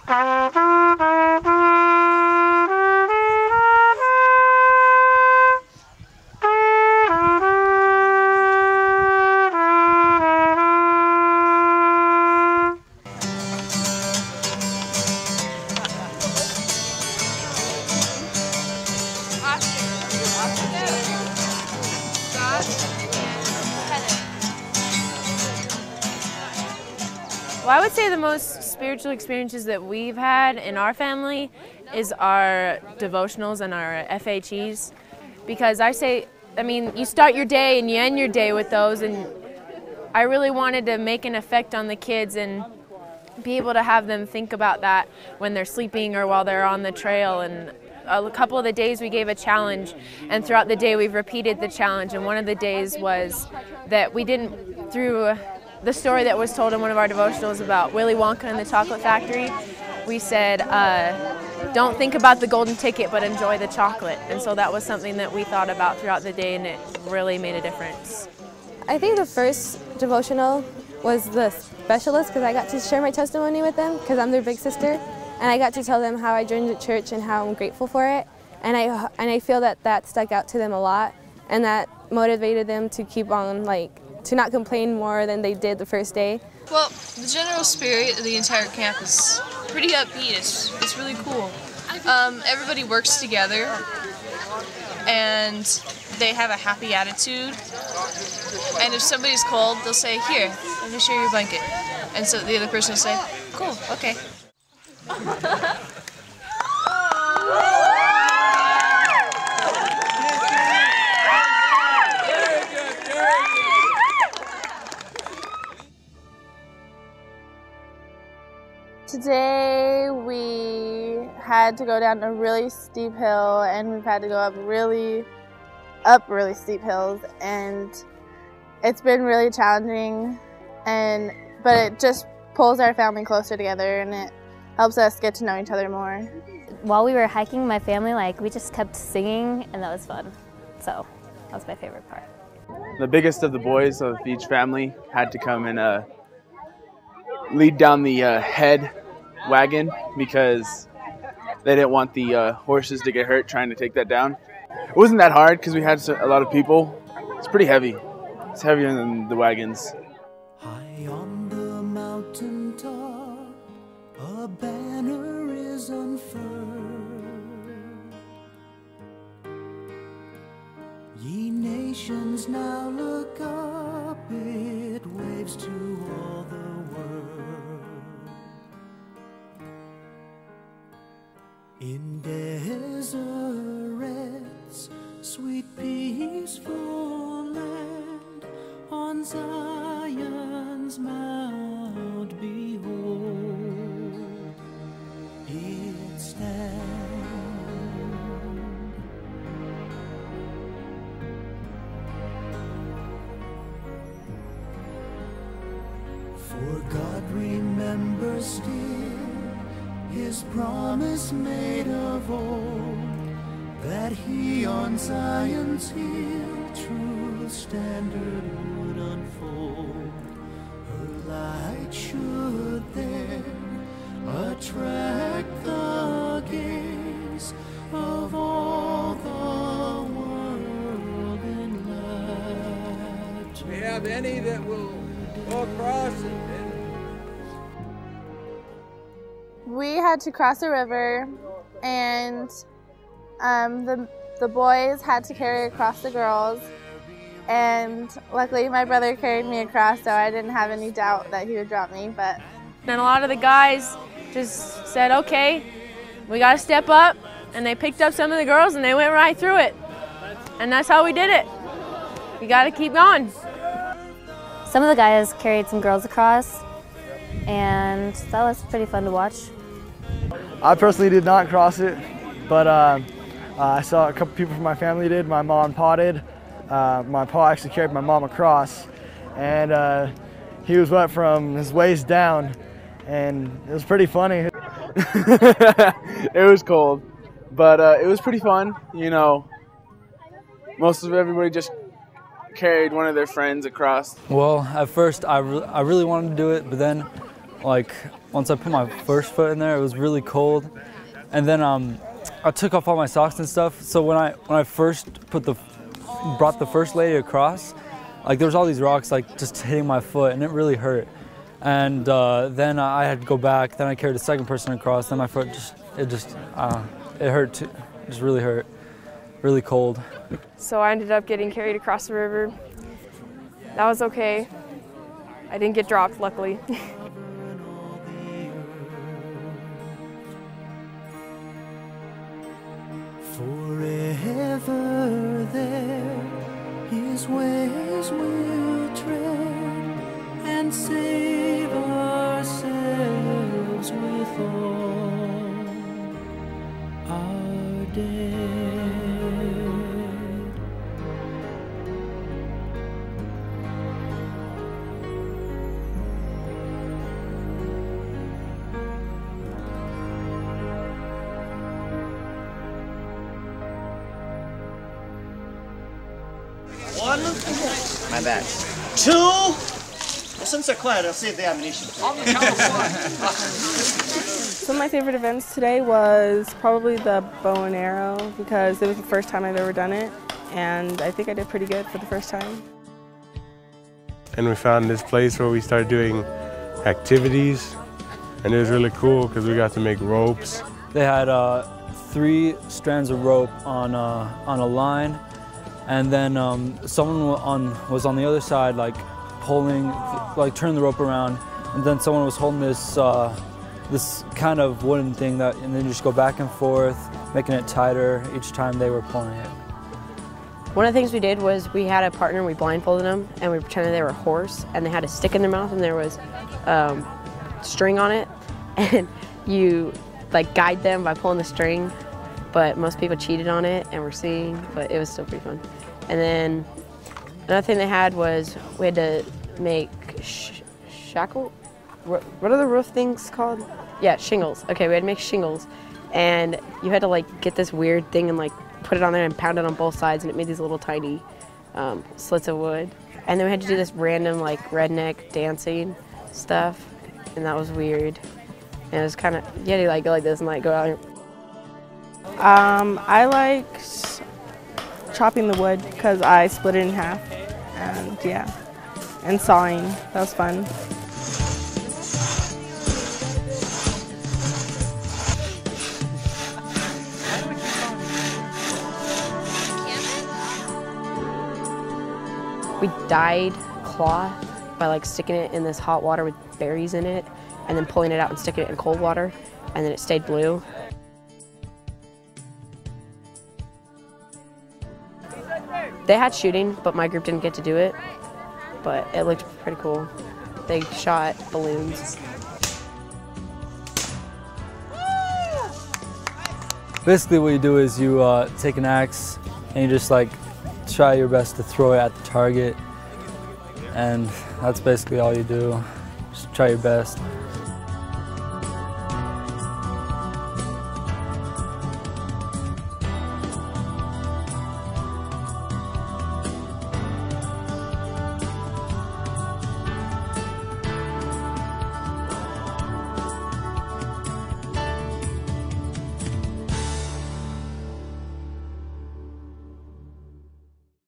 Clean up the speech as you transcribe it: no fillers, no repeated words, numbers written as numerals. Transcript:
Well, I would say the most spiritual experiences that we've had in our family is our devotionals and our FHEs, because you start your day and you end your day with those, and I really wanted to make an effect on the kids and be able to have them think about that when they're sleeping or while they're on the trail. And a couple of the days we gave a challenge, and throughout the day we've repeated the challenge, and one of the days was that we didn't, through the story that was told in one of our devotionals about Willy Wonka and the Chocolate Factory, we said, don't think about the golden ticket, but enjoy the chocolate. And so that was something that we thought about throughout the day, and it really made a difference. I think the first devotional was the specialist, because I got to share my testimony with them, because I'm their big sister, and I got to tell them how I joined the church and how I'm grateful for it. And I feel that that stuck out to them a lot, and that motivated them to keep on, to not complain more than they did the first day. Well, the general spirit of the entire camp is pretty upbeat. It's really cool. Everybody works together, and they have a happy attitude. And if somebody's cold, they'll say, "Here, let me share your blanket." And so the other person will say, "Cool, okay." Today we had to go down a really steep hill, and we've had to go up really steep hills, and it's been really challenging, but it just pulls our family closer together, and it helps us get to know each other more. While we were hiking, my family, we just kept singing, and that was fun. So that was my favorite part. The biggest of the boys of each family had to come and lead down the head wagon, because they didn't want the horses to get hurt trying to take that down. It wasn't that hard because we had a lot of people. It's pretty heavy. It's heavier than the wagons. High on the mountain top, a banner is unfurled. Ye nations, now look up, it waves to all the world. In deserts, sweet peaceful land, on Zion's mount behold, it stands. For God remembers still His promise made of old, that He on Zion's hill truth's standard would unfold. Her light should then attract the gaze of all the world in light. We have any that will go across and We had to cross a river, and the boys had to carry across the girls, and luckily my brother carried me across, so I didn't have any doubt that he would drop me. But then a lot of the guys just said, okay, we got to step up, and they picked up some of the girls and they went right through it, and that's how we did it. You got to keep going. Some of the guys carried some girls across, and that was pretty fun to watch. I personally did not cross it, but I saw a couple people from my family did. My mom and pa did. My pa actually carried my mom across, and he was wet from his waist down, and it was pretty funny. It was cold, but it was pretty fun. You know, most of everybody just carried one of their friends across. Well, at first I really wanted to do it, but then Like once I put my first foot in there, it was really cold, and then I took off all my socks and stuff. So when I first brought the first lady across, like there was all these rocks like just hitting my foot, and it really hurt. And then I had to go back. Then I carried the second person across. Then my foot it hurt too. It just really hurt. Really cold. So I ended up getting carried across the river. That was okay. I didn't get dropped, luckily. Forever there, His ways will tread and save ourselves with all our dead. One. My bad. Two. Well, since they're quiet, I'll save the ammunition. Some of my favorite events today was probably the bow and arrow because it was the first time I've ever done it, and I think I did pretty good for the first time. And we found this place where we started doing activities, and it was really cool because we got to make ropes. They had 3 strands of rope on a line. And then someone was on the other side, like pulling, like turning the rope around, and then someone was holding this this kind of wooden thing and then you just go back and forth, making it tighter each time they were pulling it. One of the things we did was we had a partner, we blindfolded them, and we pretended they were a horse, and they had a stick in their mouth, and there was string on it, and you like guide them by pulling the string. But most people cheated on it and were seeing, but it was still pretty fun. And then another thing they had was we had to make shackle. What are the roof things called? Yeah, shingles. Okay, we had to make shingles, and you had to like get this weird thing and like put it on there and pound it on both sides, and it made these little tiny slits of wood. And then we had to do this random like redneck dancing stuff, and that was weird. And it was kind of, you had to like go like this and like go out here. I liked chopping the wood because I split it in half, and yeah, and sawing. That was fun. We dyed cloth by like sticking it in this hot water with berries in it, and then pulling it out and sticking it in cold water, and then it stayed blue. They had shooting, but my group didn't get to do it, but it looked pretty cool. They shot balloons. Basically what you do is you take an axe and you just like try your best to throw it at the target, and that's basically all you do. Just try your best.